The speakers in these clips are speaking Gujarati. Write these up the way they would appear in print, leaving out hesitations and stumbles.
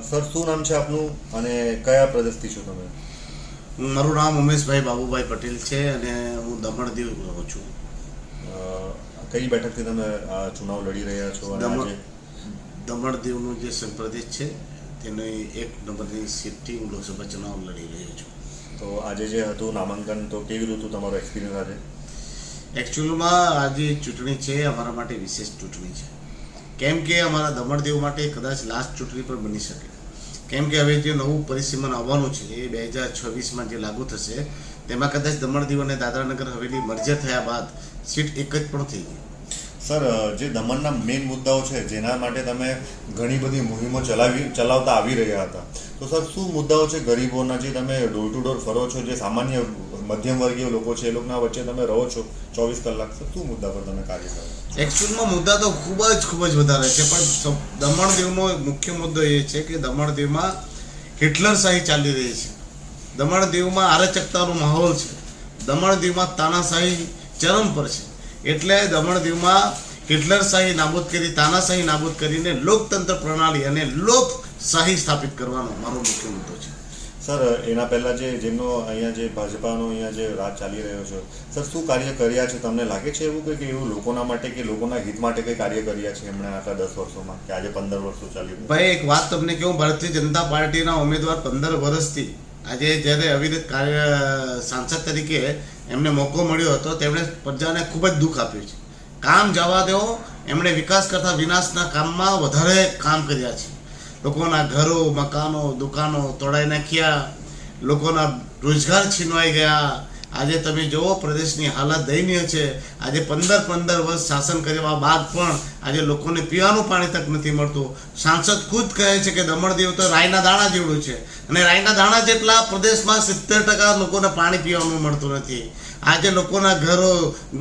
સર, શું નામ છે આપનું અને કયા પ્રદેશથી છો તમે? મારું નામ ઉમેશભાઈ બાબુભાઈ પટેલ છે અને હું દમણ દીવ રહું છું. કઈ બેઠકથી તમે આ ચુનાવ લડી રહ્યા છો? અને આજે દમણ દીવનું જે પ્રદેશ છે તેની 1 નંબરની સીટથી હું લોકસભા ચુનાવ લડી રહ્યો છું. તો આજે જે હતું નામાંકન, તો કેવી હતું તમારો એક્સપિરિયન્સ આજે? એકચ્યુઅલમાં આજે ચૂંટણી છે અમારા માટે વિશેષ ચૂંટણી છે, કેમ કે અમારા દમણ દીવ માટે કદાચ લાસ્ટ ચૂંટણી પણ બની શકે, કેમ કે હવે જે નવું પરિસીમન આવવાનું છે એ 2026માં જે લાગુ થશે તેમાં કદાચ દમણ દીવ અને દાદરાનગર હવેલી મર્જર થયા બાદ સીટ એક જ પણ થઈ ગઈ. સર, જે દમણના મેઇન મુદ્દાઓ છે જેના માટે તમે ઘણી બધી મુહિમો ચલાવતા આવી રહ્યા હતા, તો સર શું મુદ્દાઓ છે ગરીબોના, જે તમે ડોર ટુ ડોર ફરો છો, જે સામાન્ય મધ્યમ વર્ગીય લોકો છે એ લોકોના વચ્ચે તમે રહો છો 24 કલાક, સર શું મુદ્દા પર તમે કાર્ય કરો? એકચ્યુઅલમાં મુદ્દા તો ખૂબ જ વધારે છે, પણ દમણ દીવનો મુખ્ય મુદ્દો એ છે કે દમણ દીવમાં હિટલરશાહી ચાલી રહી છે. દમણ દીવમાં અરાજકતાનો માહોલ છે. દમણ દીવમાં તાનાશાહી ચરમ પર છે. એટલે દમણ દીવમાં હિટલરશાહી નાબૂદ કરી, તાનાશાહી નાબૂદ કરીને લોકતંત્ર પ્રણાલી અને લોકશાહી સ્થાપિત કરવાનો મારો મુખ્ય મુદ્દો છે. સર, એના પહેલાં જેમનો અહીંયા જે ભાજપાનો અહીંયા જે રાજ ચાલી રહ્યો છે, સર શું કાર્ય કર્યા છે? તમને લાગે છે એવું કે એવું લોકોના માટે કે લોકોના હિત માટે કંઈ કાર્ય કર્યા છે એમણે આટલા 10 વર્ષોમાં, કે આજે 15 વર્ષો ચાલ્યું? ભાઈ, એક વાત તમને કહું, ભારતીય જનતા પાર્ટીના ઉમેદવાર 15 વર્ષથી આજે જ્યારે અવિરત કાર્ય સાંસદ તરીકે એમને મોકો મળ્યો હતો, તેમણે પ્રજાને ખૂબ જ દુઃખ આપ્યું છે. કામ જવા દો, એમણે વિકાસ કરતા વિનાશના કામમાં વધારે કામ કર્યા છે. લોકોના ઘરો, મકાનો, દુકાનો તોડાઈ નાખ્યા, લોકોના રોજગાર છીનવાઈ ગયા. આજે તમે જુઓ પ્રદેશની હાલત દયનીય છે. આજે 15 વર્ષ શાસન કર્યા બાદ પણ આજે લોકોને પીવાનું પાણી તક નથી મળતું. સાંસદ ખુદ કહે છે કે દમણ દીવ તો રાઈના દાણા જેવડું છે, અને રાઈના દાણા જેટલા પ્રદેશમાં 70% લોકોને પાણી પીવાનું મળતું નથી. આજે લોકોના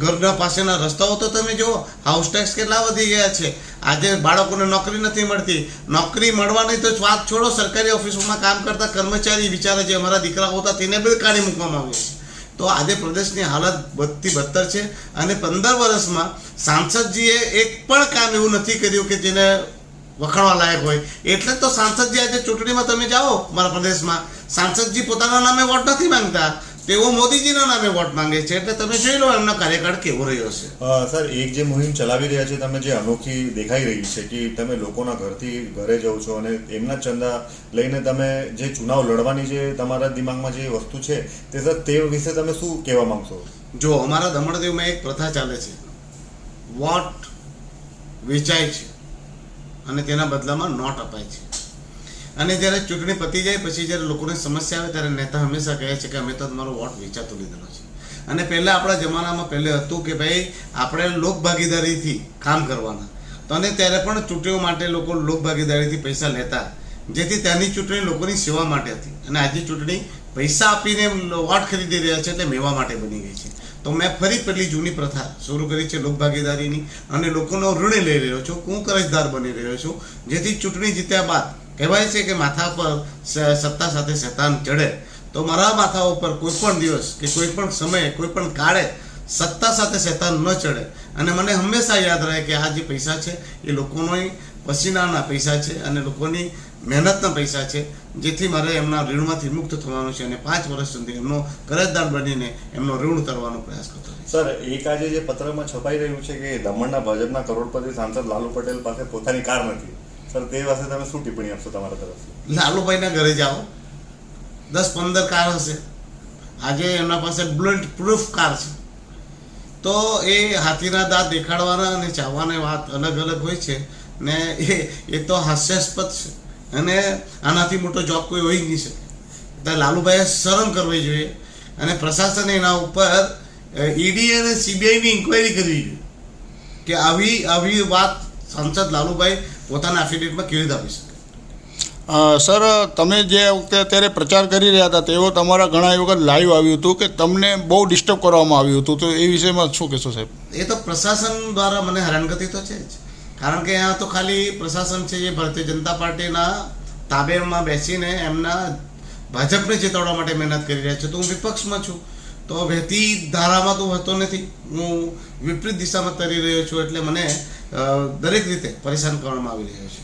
ઘરના પાસેના રસ્તાઓ તો તમે જુઓ, હાઉસ ટેક્સ કેટલા વધી ગયા છે. આજે બાળકોને નોકરી નથી મળતી. નોકરી મળવાની તો વાત છોડો, સરકારી ઓફિસોમાં કામ કરતા કર્મચારી બિચારા જે અમારા દીકરાઓ હતા તેને બી કાઢી મૂકવામાં આવ્યા છે. તો આજે પ્રદેશની હાલત બદથી બદતર છે, અને 15 વર્ષમાં સાંસદજીએ એક પણ કામ એવું નથી કર્યું કે જેને વખાણવા લાયક હોય. એટલે તો સાંસદજી આજે ચૂંટણીમાં તમે જાઓ મારા પ્રદેશમાં, સાંસદજી પોતાના નામે વોટ નથી માંગતા, તેઓ મોદીજીના નામે વોટ માંગે છે. એટલે તમે જોઈ લો એમનો કાર્યકાળ કેવો રહ્યો છે. સર, એક જે મુહિમ ચલાવી રહ્યા છે તમે, જે અનોખી દેખાઈ રહી છે કે તમે લોકોના ઘરથી ઘરે જાઓ છો અને એમના ચંદા લઈને તમે જે ચુનાવ લડવાની જે તમારા દિમાગમાં જે વસ્તુ છે તે સર તે વિશે તમે શું કહેવા માંગશો? જો અમારા દમણ દીવમાં એક પ્રથા ચાલે છે, વોટ વેચાય છે અને તેના બદલામાં નોટ અપાય છે. અને જ્યારે ચૂંટણી પતી જાય પછી જ્યારે લોકોની સમસ્યા આવે ત્યારે નેતા હંમેશા કહે છે કે અમે તો તમારો વોટ વેચાતો લીધેલો છે. અને પહેલાં આપણા જમાનામાં પહેલે હતું કે ભાઈ આપણે લોકભાગીદારીથી કામ કરવાના, તો અને ત્યારે પણ ચૂંટણીઓ માટે લોકો લોકભાગીદારીથી પૈસા લેતા, જેથી ત્યાંની ચૂંટણી લોકોની સેવા માટે હતી. અને આજે ચૂંટણી પૈસા આપીને વોટ ખરીદી રહ્યા છે એટલે મેવા માટે બની ગઈ છે. તો મેં ફરી પેલી જૂની પ્રથા શરૂ કરી છે લોકભાગીદારીની, અને લોકોનો ઋણ લઈ રહ્યો છું, હું કરજદાર બની રહ્યો છું, જેથી ચૂંટણી જીત્યા બાદ કહેવાય છે કે માથા પર સત્તા સાથે શેતાન ચડે, તો મારા માથા ઉપર કોઈ પણ દિવસ કે કોઈ પણ સમયે કોઈ પણ કાળે સત્તા સાથે શેતાન ન ચડે. અને મને હંમેશા યાદ રહે કે આ જે પૈસા છે એ લોકોની પસીનાના પૈસા છે અને લોકોની મહેનતના પૈસા છે, જેથી મારે એમના ઋણમાંથી મુક્ત થવાનું છે અને 5 વર્ષ સુધી એમનો કરજદાર બનીને એમનો ઋણ ઉતારવાનો પ્રયાસ કરતો રહીશ. સર, એક આજે જે પત્રમાં છપાઈ રહ્યું છે કે દમણના ભાજપના કરોડપતિ સાંસદ લાલુ પટેલ પાસે પોતાની કાર નથી, સર તે વાતે તમે શું ટિપ્પણી આપશો તમારા તરફથી? લાલુભાઈના ઘરે જાઓ, 10-15 કાર હશે. આજે એમના પાસે બુલેટ પ્રૂફ કાર છે. તો એ હાથીના દાંત દેખાડવાના અને ચાવવાની વાત અલગ હોય છે ને, એ તો હાસ્યાસ્પદ છે. અને આનાથી મોટો જોબ કોઈ હોઈ નહીં શકે. એટલે લાલુભાઈએ શરમ કરવી જોઈએ અને પ્રશાસને એના ઉપર ઈડી અને CBIની ઇન્ક્વાયરી કરવી જોઈએ કે આવી વાત સાંસદ લાલુભાઈ પોતાના એફિડેવિટમાં કેવી રીતે આપી શકે. સર, તમે જે વખતે અત્યારે પ્રચાર કરી રહ્યા હતા તેઓ તમારા ઘણા વખત લાઈવ આવ્યું હતું કે તમને બહુ ડિસ્ટર્બ કરવામાં આવ્યું હતું, તો એ વિષયમાં શું કહેશો સાહેબ? એ તો પ્રશાસન દ્વારા મને હેરાનગતિ તો છે જ, કારણ કે અહીંયા તો ખાલી પ્રશાસન છે જે ભારતીય જનતા પાર્ટીના તાબેમાં બેસીને એમના ભાજપને જીતાડવા માટે મહેનત કરી રહ્યા છે. તો હું વિપક્ષમાં છું, તો વહેતી ધારામાં તો હોતો નથી, હું વિપરીત દિશામાં તરી રહ્યો છું. એટલે મને દરેક રીતે પરેશાન કરવામાં આવી રહ્યો છે.